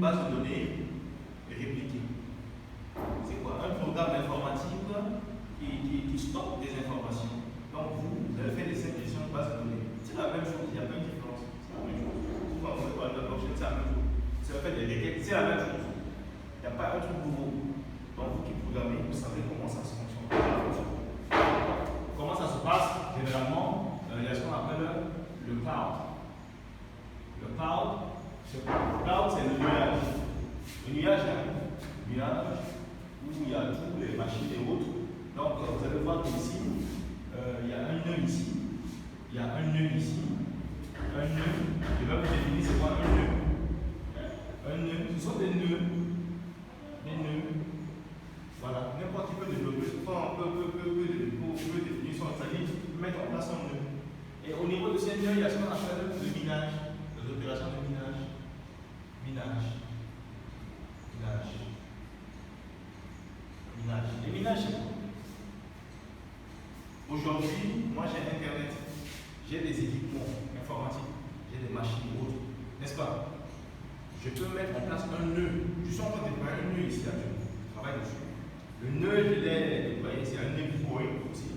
base de données répliquée. C'est quoi? Un programme informatique qui stocke des informations. Donc vous avez fait des simples gestions de base de données. C'est la même chose, il n'y a pas une différence. C'est la même chose. Vous faites par la blockchain, c'est la même chose. Si vous faites des requêtes, c'est la même chose. Il n'y a pas un truc nouveau. Donc vous qui programmez, vous savez comment ça se fonctionne. Comment ça se passe? Généralement, il y a ce qu'on appelle le cloud. Le cloud, c'est le nuage. Le nuage, où il y a toutes les machines et autres. Donc vous allez voir qu'ici, il y a un nœud ici. Il y a un nœud ici. Un nœud. Je vais vous définir c'est quoi un nœud. Un nœud, ce sont des nœuds. Des nœuds. Voilà, n'importe qui peut développer, peut définir son stratégie, mettre en place son nœud. Et au niveau de ces nœuds, il y a ce qu'on appelle le minage, les opérations de minage. Les minages, c'est quoi? Aujourd'hui, moi j'ai Internet, j'ai des équipements informatiques, j'ai des machines ou autres, n'est-ce pas? Je peux mettre en place un nœud. Je suis en train de déployer un nœud ici actuellement. Je travaille dessus. Le nœud, je l'ai déployé, c'est un nœud Bitcoin aussi,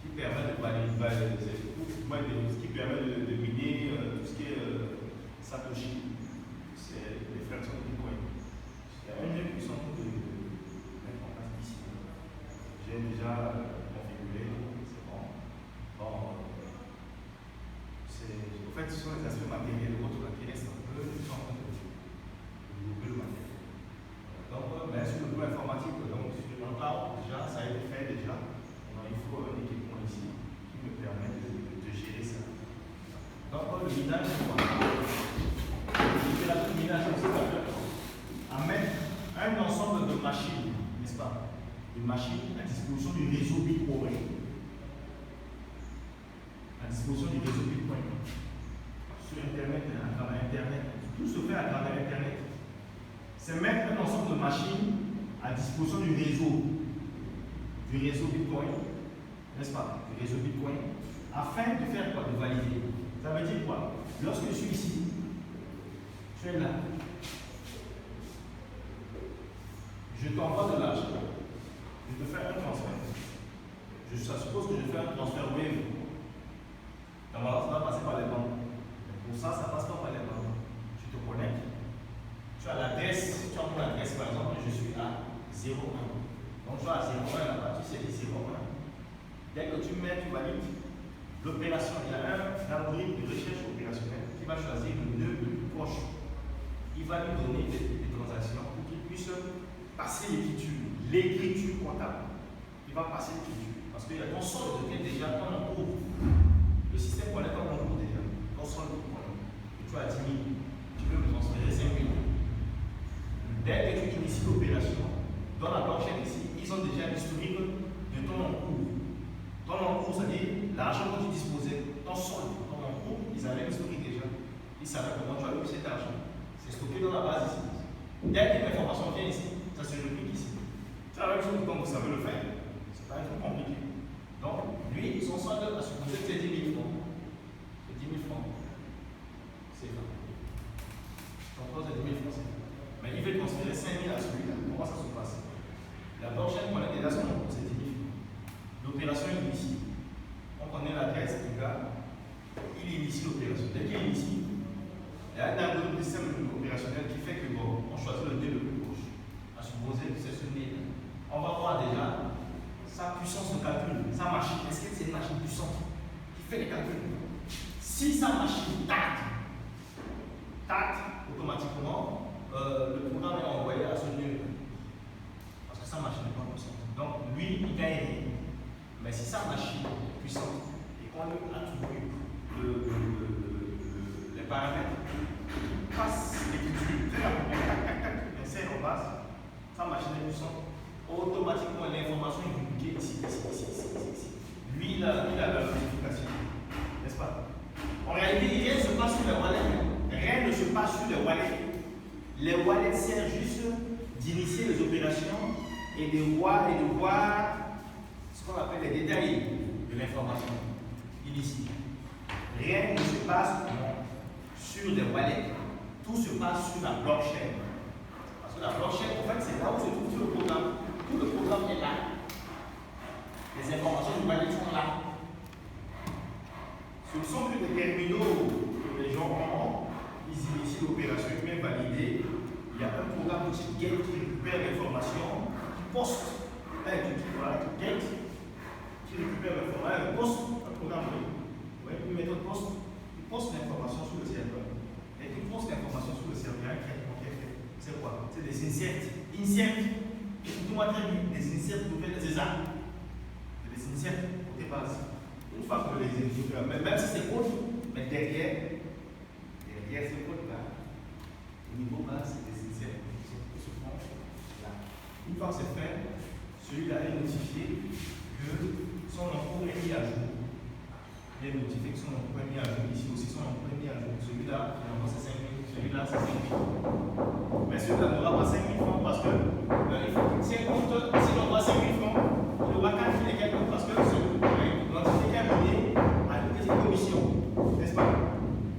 qui permet de miner tout ce qui est Satoshi. C'est les fractions de Bitcoin. C'est un nœud puissant de mettre en place ici. J'ai déjà configuré, c'est bon. Bon, en fait, ce sont les aspects matériels de votre qui restent un peu, je suis en train de développer le matériel. Donc, sur le plan informatique, donc, sur le cloud, déjà, ça a été fait déjà. Donc, il faut un équipement ici qui me permet de gérer ça. Donc, le minage, c'est quoi? L'opération de minage, c'est à mettre un ensemble de machines, n'est-ce pas? Une machine à disposition du réseau Bitcoin. À disposition du réseau Bitcoin. Sur Internet, à travers Internet. Tout se fait à travers Internet. C'est mettre un ensemble de machines à disposition du réseau Bitcoin, n'est-ce pas? Du réseau Bitcoin, afin de faire quoi? De valider. Ça veut dire quoi? Lorsque je suis ici, je suis là, je t'envoie de l'argent, je te fais un transfert. Ça suppose que je fais un transfert Wave. Normalement, ça va passer par les banques. Pour ça, ça passe pas par les banques. Tu te connectes. Tu as l'adresse, tu as mon adresse par exemple, je suis à 01. Donc tu as 01 là-bas, tu sais les 01. Dès que tu mets, tu valides l'opération. Il y a un algorithme de recherche opérationnelle qui va choisir le nœud le plus proche. Il va lui donner des transactions pour qu'il puisse passer l'écriture comptable. Il va passer l'écriture. Parce qu'il y a ton solde qui est déjà ton encours. Le système connaît ton encours déjà. Ton solde connaît. Tu as 10 000. Tu peux me transférer 5 000. Dès que tu inities l'opération, dans la blockchain ici, ils ont déjà l'historique de ton encours. Ton encours, c'est-à-dire l'argent que tu disposais, ton solde, ton encours, ils avaient l'historique déjà. Ils savaient comment tu as eu cet argent. C'est stocké dans la base ici. Dès qu'une information vient ici, ça se réplique ici. C'est la même chose, donc vous savez le faire. C'est pas un truc compliqué. Donc, lui, son solde a supposé que c'est 10 000 francs. C'est 10 000 francs. C'est ça. Son solde, c'est 10 000 francs. Mais il veut transférer 5 000 à celui-là. Comment ça se passe? La blockchain connaît déjà son nom, c'est 10 000. L'opération est ici. On connaît l'adresse du gars. Il initie l'opération. Dès qu'il initie, il y a un algorithme système opérationnel qui fait que bon, on choisit le nœud le plus proche. À supposer que c'est ce nœud. On va voir déjà sa puissance de calcul, sa machine. Est-ce que c'est une machine puissante qui fait les calculs? Si sa machine tarte automatiquement, le programme est envoyé à ce nœud. Parce que sa machine n'est pas puissante. Donc lui, il gagne rien. Mais si sa machine est puissante et qu'on lui attribue les paramètres, passe l'écriture, insère en base, sa machine est puissante, automatiquement l'information est dupliquée ici. Lui, il a la notification. N'est-ce pas? En réalité, rien ne se passe sur les wallets. Rien ne se passe sur les wallets. Les wallets servent juste d'initier les opérations et de voir ce qu'on appelle les détails de l'information. Ici. Rien ne se passe sur les wallets. Tout se passe sur la blockchain. que la blockchain, en fait, c'est là où se trouve tout le programme. Tout le programme est là. Les informations du wallet sont là. Ce ne sont que des terminaux que les gens ont. Ils initient l'opération humaine validée. Il y a un programme de type GET qui récupère l'information, qui poste, qui récupère l'information, poste un programme une méthode poste, il poste l'information sur le serveur. Et il poste l'information sur le serveur, un traitement qui est fait. C'est quoi? C'est des inserts. Écoutez-moi très bien, des inserts pour faire des examens. Des inserts côté base. Une fois que les exécuteurs, même si c'est code, mais derrière ce code-là, au niveau base, c'est des inserts qui se font là. Une fois que c'est fait, celui-là est notifié que son encours est mis à jour. Il est notifié que son encours est mis à jour. Ici aussi, son encours est mis à jour. Celui-là, finalement, c'est 5 000. Celui-là, c'est 5 000. Mais celui-là n'aura pas 5 000 francs parce que si on voit 5 000 francs, il aura 4 000 et quelques parce que l'entité qui a miné a une petite commission. N'est-ce pas?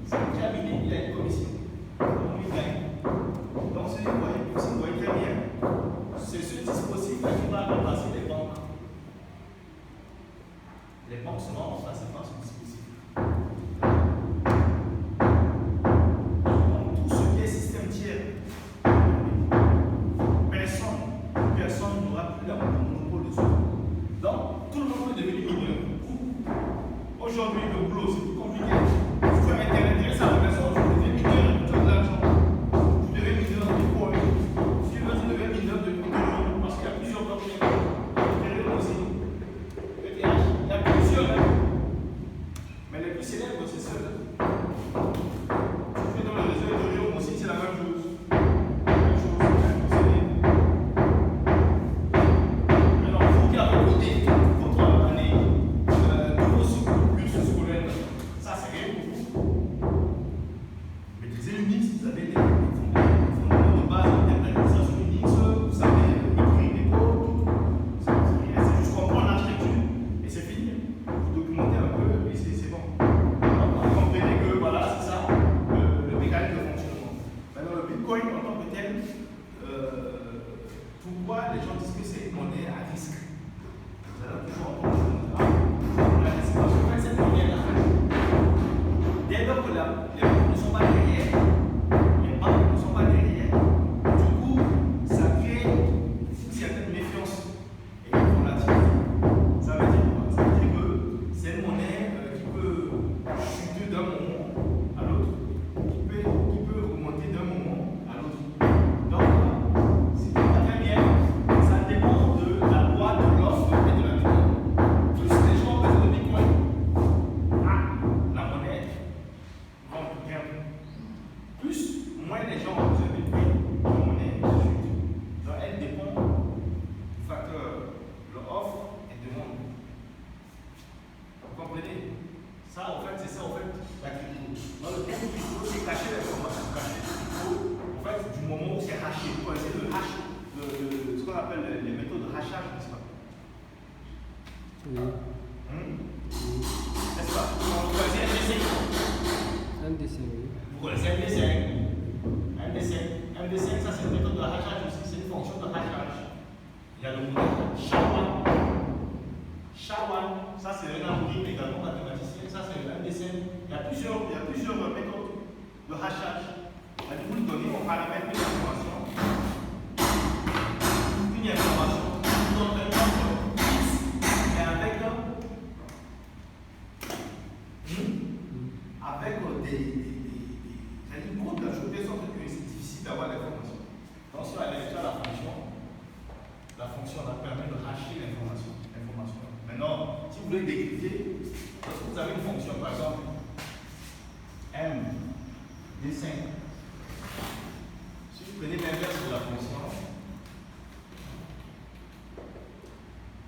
Celui qui a miné, il a une commission. Donc, il gagne. Donc, si vous voyez très bien, c'est ce dispositif qui va remplacer les banques. Les banques seront remplacées par ce dispositif. Donc, tout ce qui est système tiers, personne n'aura plus le monopole dessus. Donc, tout le monde peut devenir mineur. Aujourd'hui, le boulot, c'est plus compliqué. Vous pouvez m'intéresser à la personne, vous devenez mineur, vous avez de l'argent. Vous devenez mineur de Bitcoin. Si vous devenez mineur de Bitcoin, parce qu'il y a plusieurs blockchains. Aussi. Il y a plusieurs, hein. Mais les plus célèbres, c'est ceux-là. Si tu fais dans le réseau Ethereum aussi, c'est la même chose. Alors, vous qui avez codé votre année, tous vos cursus scolaires, ça c'est rien pour vous. Maîtrisez Unix, vous avez des fondements de base d'intégration Unix, vous savez écrire des codes, c'est juste comprendre l'architecture et c'est fini. Vous documentez un peu et c'est bon. Vous comprenez que voilà, c'est ça le mécanisme de fonctionnement. Maintenant, le Bitcoin en tant que tel, pourquoi les gens disent que c'est une monnaie à risque? Vous allez toujours entendre à risque. Parce qu'en fait, cette monnaie-là, dès lors que les banques ne sont pas derrière, du coup, ça crée une certaine méfiance et une volatilité. Ça veut dire quoi? Ça veut dire que c'est une monnaie qui peut chuter d'un moment à l'autre, qui peut augmenter d'un moment à l'autre. Donc, si tu vois très bien, ça dépend de la loi de l'offre et de la demande. Plus les gens ont besoin de Bitcoin, la monnaie vend bien. Plus, moins les gens ont besoin de Bitcoin, la monnaie chute. Donc, elle dépend du facteur de offre et de demande. Vous comprenez? Ça, en fait, c'est ça, en fait, la crypto. Dans le terme crypto, c'est cacher l'information, cacher le crypto. En fait, du moment où c'est haché, vous connaissez le hash, ce qu'on appelle les méthodes de hachage, n'est-ce pas? Oui. N'est-ce pas? Vous connaissez MD5? MD5, oui. Vous connaissez MD5? MD5, ça c'est une méthode de hachage aussi, c'est une fonction de hachage. Il y a le modèle SHA-1, ça c'est un algorithme également mathématicien, ça c'est un MD5. Il y a plusieurs méthodes de hachage. Vous lui donnez, on paramètre une information, vous donne un nombre X et avec des codes d'ajouter, sorte que c'est difficile d'avoir l'information. Donc sur la fonction permet de hacher l'information. Maintenant, si vous voulez décrypter, lorsque vous avez une fonction, par exemple, M, D5, si vous prenez l'inverse de la fonction,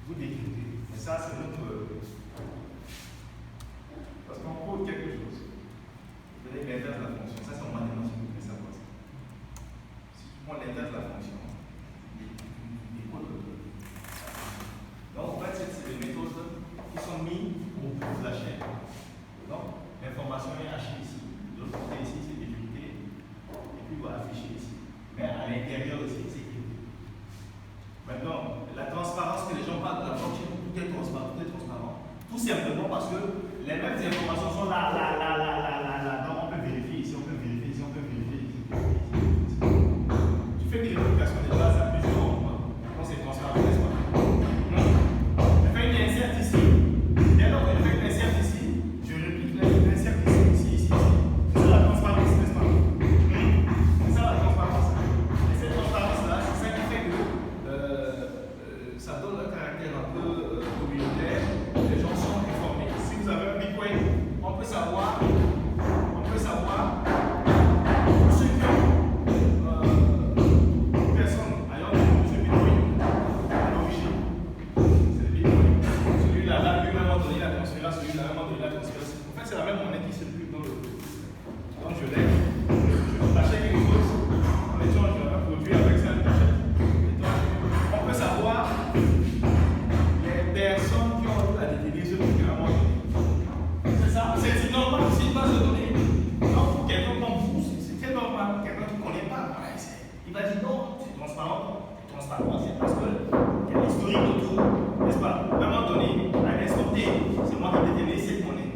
vous décryptez. Mais ça, c'est notre. Parce qu'on code quelque chose. Vous prenez l'inverse de la fonction. Ça, c'est en mathématiques, vous pouvez savoir ça. Si tu prends l'inverse de la fonction, il code le truc. Donc, en fait, c'est des méthodes qui sont mises au bout de la chaîne. Donc, l'information est hachée ici. De l'autre côté, ici, c'est décrypté. Et puis, il va afficher ici. Mais à l'intérieur aussi, simplement parce que les mêmes informations sont là. Donc on peut vérifier ici, on peut vérifier ici, on peut vérifier ici. Tu fais des vérifications de base à plusieurs endroits. Donc c'est transparent, n'est-ce pas? Je fais une insert ici. Dès lors que je fais une insert ici, je réplique l'insert ici. C'est ça la transparence, n'est-ce pas? C'est ça la transparence. Et cette transparence-là, c'est ça qui fait que ça donne un caractère un peu communautaire. Les gens sont informés. Si vous avez un Bitcoin, on peut savoir tous ceux qui ont une personne ayant ce Bitcoin à l'origine. C'est le Bitcoin. Celui-là, lui-même a donné la transférence, celui-là même a donné la transférence. En fait, c'est la même monnaie qui circule dans le. Donc je l'ai. Je t'achète quelque chose. En échange, je vais un produit avec ça, je t'achète. On peut savoir les personnes qui ont eu à détenir ce truc à un moment donné. C'est ça, c'est normal, c'est une base de données. Donc, pour quelqu'un comme vous, c'est très normal. Quelqu'un qui ne connaît pas, il va dire non, c'est transparent. C'est transparent, c'est parce qu'il y a l'historique autour, n'est-ce pas? À un moment donné, à un instant T, c'est moi qui détenais cette monnaie.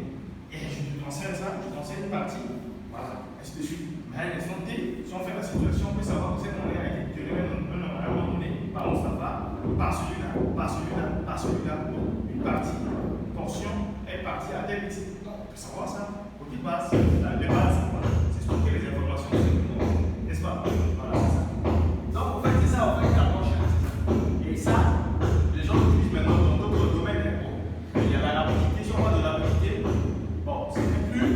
Et je te transfère ça, je transfère une partie, voilà, ainsi de suite. Mais à un instant T, si on fait la situation, on peut savoir que cette monnaie a été détenue à un moment donné par Moustapha, par celui-là, par celui-là, par celui-là. Une partie, une portion est partie à tel titre. On peut savoir ça. Pour qu'il passe, les bases, voilà. C'est stocker les informations sur le monde, n'est-ce pas? Voilà, c'est ça. Donc, en fait, c'est ça, en fait, l'approche. Et ça, les gens l'utilisent maintenant dans d'autres domaines. Bon, il y a la rapidité, si on parle de rapidité, bon, ce n'est plus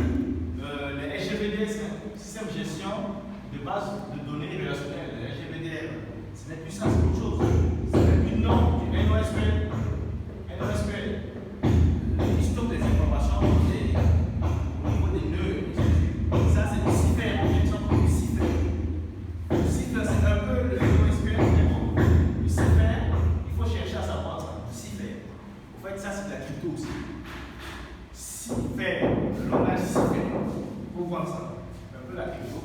les SGBD, c'est un système de gestion de base de données relationnelles, les SGBDR. Ce n'est plus ça, c'est autre chose. C'est une norme du NoSQL. Qui stocke des informations au niveau des nœuds. Ça, c'est du cipher, en fait, du cipher. Le cipher, c'est un peu le NoSQL, mais bon, le cipher, il faut chercher à savoir ça. Le cipher. En fait, ça, c'est de la crypto aussi. Cipher, le langage cipher. Il faut voir ça. Un peu la crypto.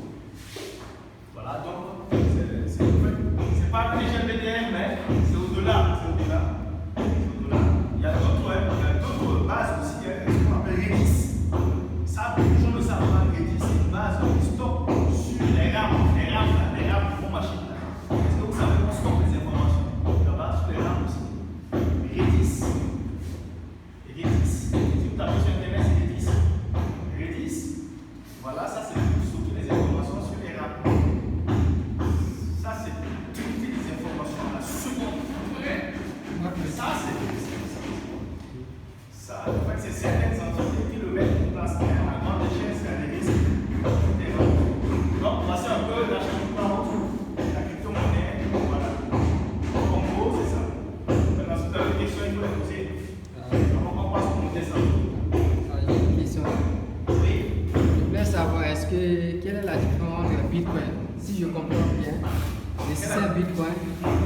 Voilà, donc, c'est pas un GBDR, mais c'est au-delà. Il y a d'autres bases aussi, ce qu'on appelle Redis. Ça, les gens ne savent pas, Redis, c'est une base qui stocke sur les rames de vos machines. Est-ce que vous savez qu'on stocke les informations là-bas sur les rames aussi? Redis. Si vous tapez sur Internet, c'est Redis. Voilà, ça c'est pour stocker les informations sur les rames. Ça c'est traiter les informations à la seconde. Ça c'est. Ça, en fait, c'est certaines entités qui le mettent en place à grande échelle, c'est à des risques. Donc, voici un peu la crypto-monnaie. Voilà. En gros, c'est ça. Maintenant, si vous avez des questions, il faut les poser. On passe pour monter ça. J'ai une question. Oui. Je voulais savoir, quelle est la différence de Bitcoin? Si je comprends bien, le système Bitcoin,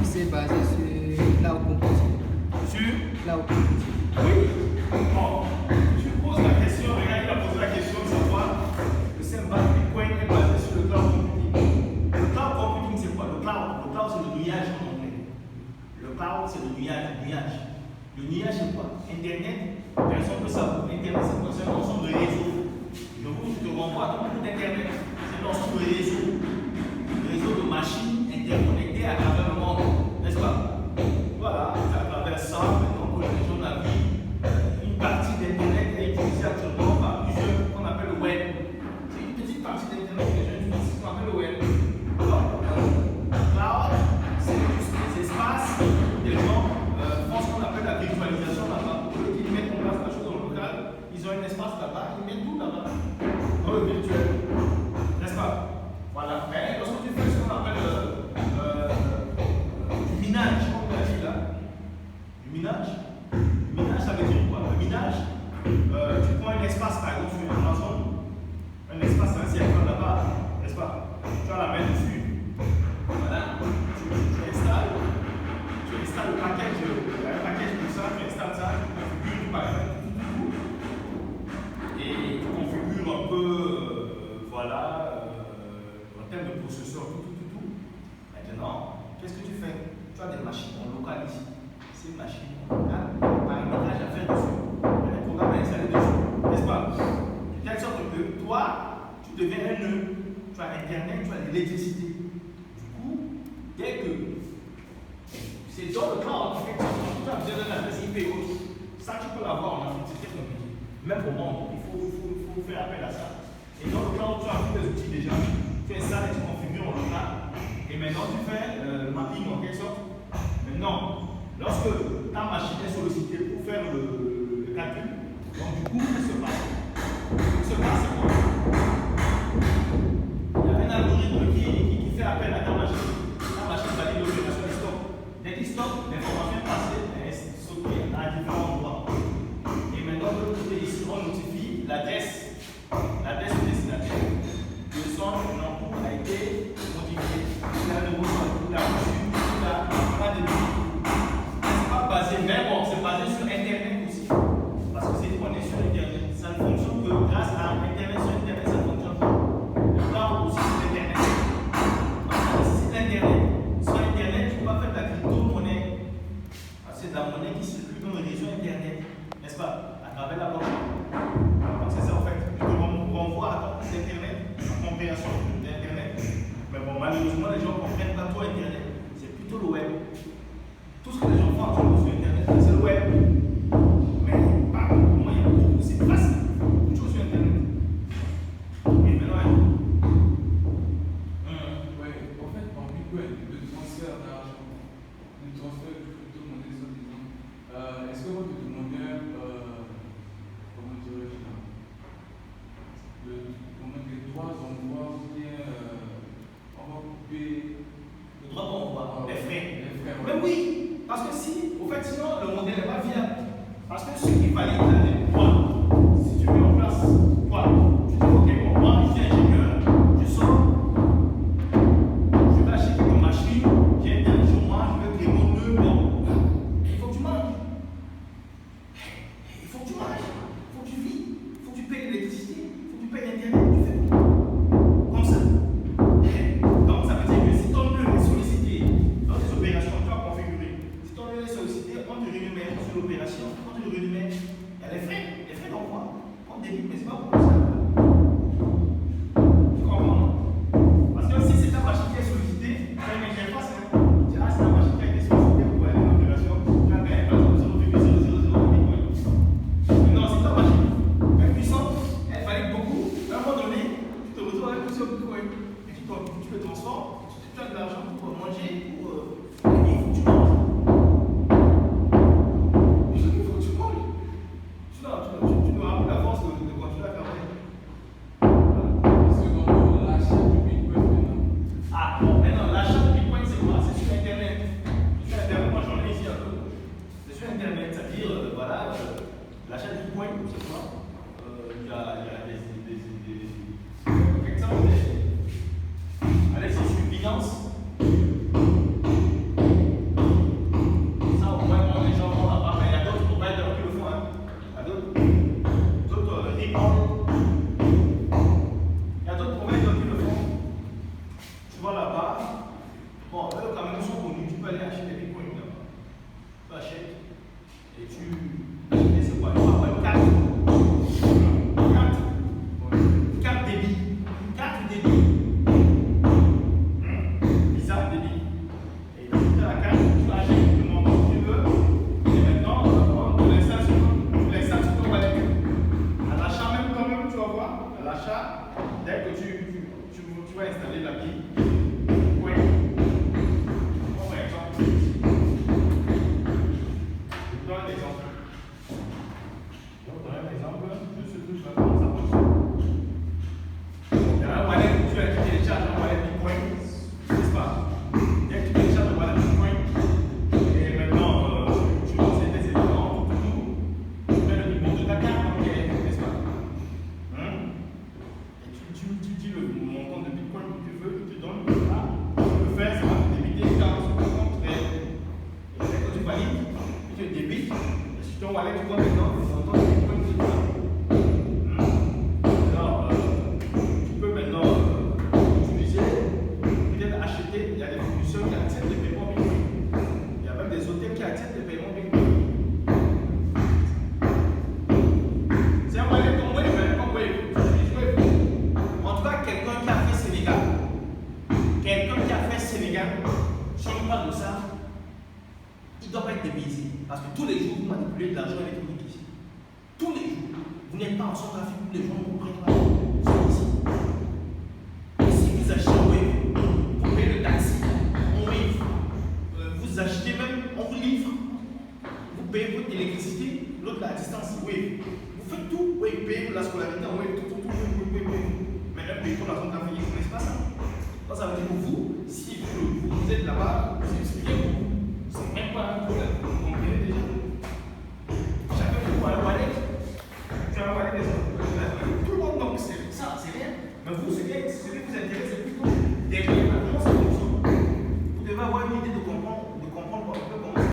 c'est basé sur cloud computing. Sur Cloud computing. Oui. Bon, tu poses la question, regarde, il a posé la question de savoir le symbole Bitcoin est basé sur le cloud computing. Le cloud computing, c'est quoi? Le cloud, c'est le nuage en anglais. Le cloud, c'est le nuage. Le nuage, c'est quoi? Internet, personne ne peut savoir. Internet, c'est un ensemble de réseaux. Je te renvoie à tout Internet. C'est un ensemble de réseaux. Réseaux de machines interconnectées à travers le monde. N'est-ce pas? Voilà, à travers ça, maintenant que les gens naviguent. Une partie d'Internet est utilisée actuellement par plusieurs qu'on appelle le web. C'est une petite partie d'Internet que les gens utilisent qu'on appelle le web. Donc, cloud, c'est juste des espaces où les gens font ce qu'on appelle la virtualisation là-bas. Au lieu qu'ils mettent en place la chose dans le local, ils ont un espace là-bas, ils mettent tout là-bas. Dans le virtuel. N'est-ce pas? Voilà. Mais lorsque tu fais ce qu'on appelle du minage, comme on a dit là, du minage, ça veut dire quoi? Le minage, tu prends un espace par exemple sur Amazon, un espace, un serveur là-bas, n'est-ce pas? Tu as la main dessus. Voilà. Tu installes le package, il y a un package pour ça, tu installes ça, tu configures du package, et tu configures un peu, voilà, en termes de processeur, tout. Maintenant, qu'est-ce que tu fais? Tu as des machines, on localise ces machines, on a un paramétrage à faire dessus. as Internet, tu as l'électricité. Du coup, dès que c'est dans le cloud, en fait, quand tu as besoin d'un adresse IP ou autre, ça tu peux l'avoir en Afrique, c'est très compliqué. Même au monde, il faut faire appel à ça. Et dans le cloud, tu as tous les outils déjà. Tu installes et tu configures en local. Et maintenant, tu fais le mapping en quelque sorte. Maintenant, lorsque ta machine est sollicitée pour faire le calcul, donc du coup, qu'est-ce qui se passe? Ce qui se passe, c'est quoi? Il y a un algorithme qui fait appel à ta machine. Ta machine valide l'opération et stop. Dès qu'il stoppe, l'information est passée, elle est stockée à différents endroits. Et maintenant, de l'autre côté, ici, on notifie l'adresse du destinataire. Le son en cours a été modifié. Il a de nouveau il a reçu, il a pas de nuit. C'est pas basé, mais bon, c'est basé sur Internet aussi. Parce que c'est on est sur Internet. Ça ne fonctionne que grâce à Internet. Sur Internet, ça ne fonctionne pas. Le cloud aussi, c'est Internet. Donc, ça nécessite Internet. Sur Internet, tu peux pas faire de la crypto-monnaie. C'est de la monnaie qui circule dans le réseau Internet. N'est-ce pas? À travers la blockchain. Donc, c'est ça en fait. Je te renvoie à l'Internet, la compréhension d'Internet. Mais bon, malheureusement, les gens ne comprennent pas trop Internet. C'est plutôt le web. Tout ce que les gens font actuellement sur Internet, c'est le web. Mais par contre, il y a beaucoup, c'est facile. Beaucoup de choses sur Internet. Et maintenant, ouais, en fait, en Bitcoin, le transfert d'argent, le transfert de crypto-monnaie, soi-disant, est-ce que votre demandeur, comment dirais-je là, les droits d'envoi ou bien on va couper le droit d'envoi, les frais. Ouais. Mais oui, parce que si, au fait, sinon, le modèle n'est pas viable. Parce que ce qui valide la dette, quoi, si tu mets en place, quoi, tu dis, ok, bon, moi, je suis ingénieur, je sors, je vais acheter une machine, j'ai un tel jour, moi, je vais créer mon nœud, bon, il faut que tu manges. Il faut que tu manges, il faut que tu vis, il faut que tu payes l'électricité, il faut que tu payes Internet, tu fais comme ça. Donc ça veut dire que si ton nœud est sollicité dans des opérations que tu as configurées, si ton nœud est sollicité, on te rémunère sur l'opération, on te rémunère, il y a les frais d'envoi, on débite, mais c'est pas pour ça. Tu comprends? Parce que si c'est ta machine qui est sollicitée, tu as une interface, tu dis, ah, c'est ta machine qui a été sollicitée pour aller dans l'opération, tu as gagné par exemple 0,000 Bitcoin. Non, c'est ta machine, elle est puissante, elle valide beaucoup, à un moment donné, tu te retrouves avec plusieurs Bitcoin. Tu le transformes, tu as de l'argent pour manger, pour. Il faut que tu manges. Il faut que tu manges. Tu dois avoir la force de continuer à travailler. C'est comme l'achat du Bitcoin maintenant. Ah, bon, maintenant, l'achat de Bitcoin, c'est quoi? C'est sur Internet. Sur Internet, moi j'en ai ici un peu. C'est sur Internet, c'est-à-dire, voilà, l'achat de Bitcoin, c'est quoi? Il y a des exemples. Allez, c'est sur Binance. Ça, au moins, les gens vont là-bas. Mais il y a d'autres providers qui le font. Hein. Il y a d'autres Ripple. Il y a d'autres providers qui le font. Tu vas là-bas. Bon, eux, quand même, ils sont connus. Tu peux aller acheter des bitcoins là-bas. Tu achètes. Et tu achètes, c'est quoi? Tu vas avoir une carte. Une carte débit. Une carte débit. Dès que tu vas installer la bille, oui. Par exemple, je donne un exemple. Je vais donner un exemple de ce que je vais comment ça fonctionne. Il y a un wallet où tu télécharges un wallet Bitcoin, n'est-ce pas? Dès que tu télécharges un wallet Bitcoin, et maintenant tu lances des éléments, tu mets le numéro de ta carte bancaire, n'est-ce pas? Tu dis le montant de Bitcoin que tu veux, tu te donnes, tu peux faire, ça va te débiter dans ce compte réel. Et dès que tu valides, tu te débites, et sur ton wallet, tu vois maintenant le montant de Bitcoin que tu as. Alors, tu peux maintenant utiliser, peut-être acheter, il y a des fournisseurs qui acceptent les paiements Bitcoin. Il y a même des hôtels qui acceptent les paiements Bitcoin. C'est un wallet comme Wave, comme Wave. En tout cas, quelqu'un qui a fait Sénégal. Parce que tous les jours, vous manipulez de l'argent électronique ici. Tous les jours. Vous n'êtes pas en Centrafrique, tous les jours, on vous prête l'argent. C'est ici. Et si vous achetez en Wave, vous payez le taxi en Wave. Vous achetez même, on vous livre. Vous payez votre électricité, l'autre à distance, Wave. Vous faites tout, Wave, payez pour la scolarité en Wave, tout, Wave. Mais un pays pour la Centrafrique, vous ne connaissez pas ça. Ça veut dire que vous, si vous êtes là-bas, c'est bien.